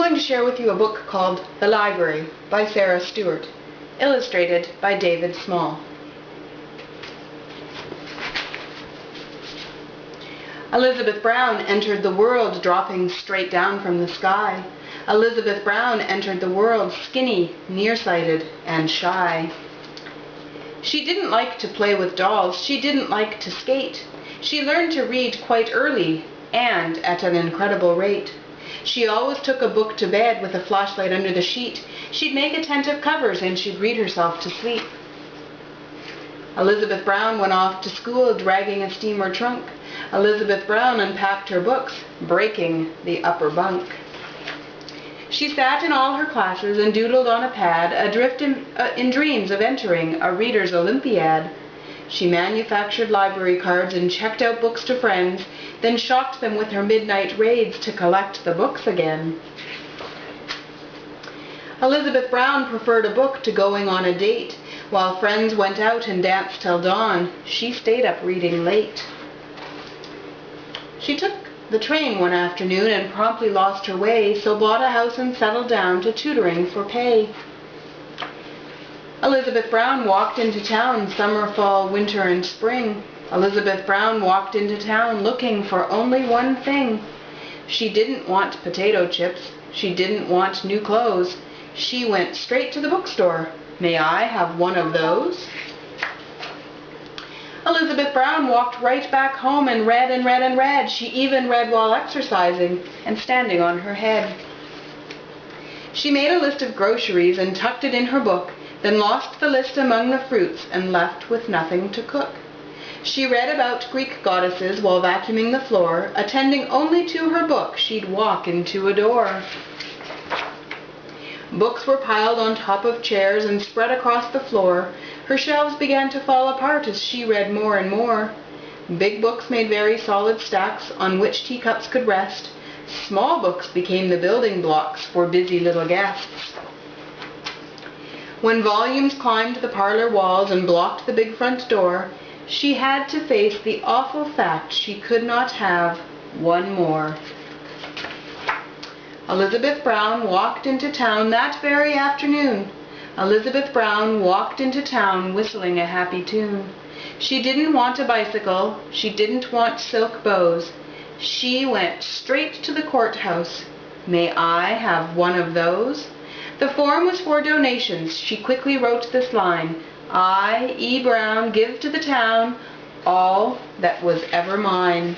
going to share with you a book called The Library by Sarah Stewart, illustrated by David Small. Elizabeth Brown entered the world dropping straight down from the sky. Elizabeth Brown entered the world skinny, nearsighted, and shy. She didn't like to play with dolls. She didn't like to skate. She learned to read quite early and at an incredible rate. She always took a book to bed with a flashlight under the sheet. She'd make attentive covers and she'd read herself to sleep. Elizabeth Brown went off to school dragging a steamer trunk. Elizabeth Brown unpacked her books, breaking the upper bunk. She sat in all her classes and doodled on a pad, adrift in dreams of entering a reader's Olympiad. She manufactured library cards and checked out books to friends, then shocked them with her midnight raids to collect the books again. Elizabeth Brown preferred a book to going on a date. While friends went out and danced till dawn, she stayed up reading late. She took the train one afternoon and promptly lost her way, so bought a house and settled down to tutoring for pay. Elizabeth Brown walked into town summer, fall, winter, and spring. Elizabeth Brown walked into town looking for only one thing. She didn't want potato chips. She didn't want new clothes. She went straight to the bookstore. May I have one of those? Elizabeth Brown walked right back home and read and read and read. She even read while exercising and standing on her head. She made a list of groceries and tucked it in her book, then lost the list among the fruits and left with nothing to cook. She read about Greek goddesses while vacuuming the floor, attending only to her book. She'd walk into a door. Books were piled on top of chairs and spread across the floor. Her shelves began to fall apart as she read more and more. Big books made very solid stacks on which teacups could rest. Small books became the building blocks for busy little guests. When volumes climbed the parlor walls and blocked the big front door, she had to face the awful fact she could not have one more. Elizabeth Brown walked into town that very afternoon. Elizabeth Brown walked into town whistling a happy tune. She didn't want a bicycle. She didn't want silk bows. She went straight to the courthouse. May I have one of those? The form was for donations. She quickly wrote this line: I, E. Brown, give to the town all that was ever mine.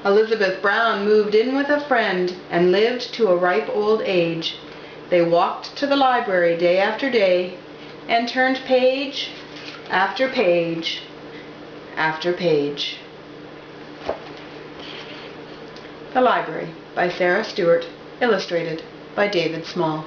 Elizabeth Brown moved in with a friend and lived to a ripe old age. They walked to the library day after day and turned page after page after page. The Library by Sarah Stewart, illustrated by David Small.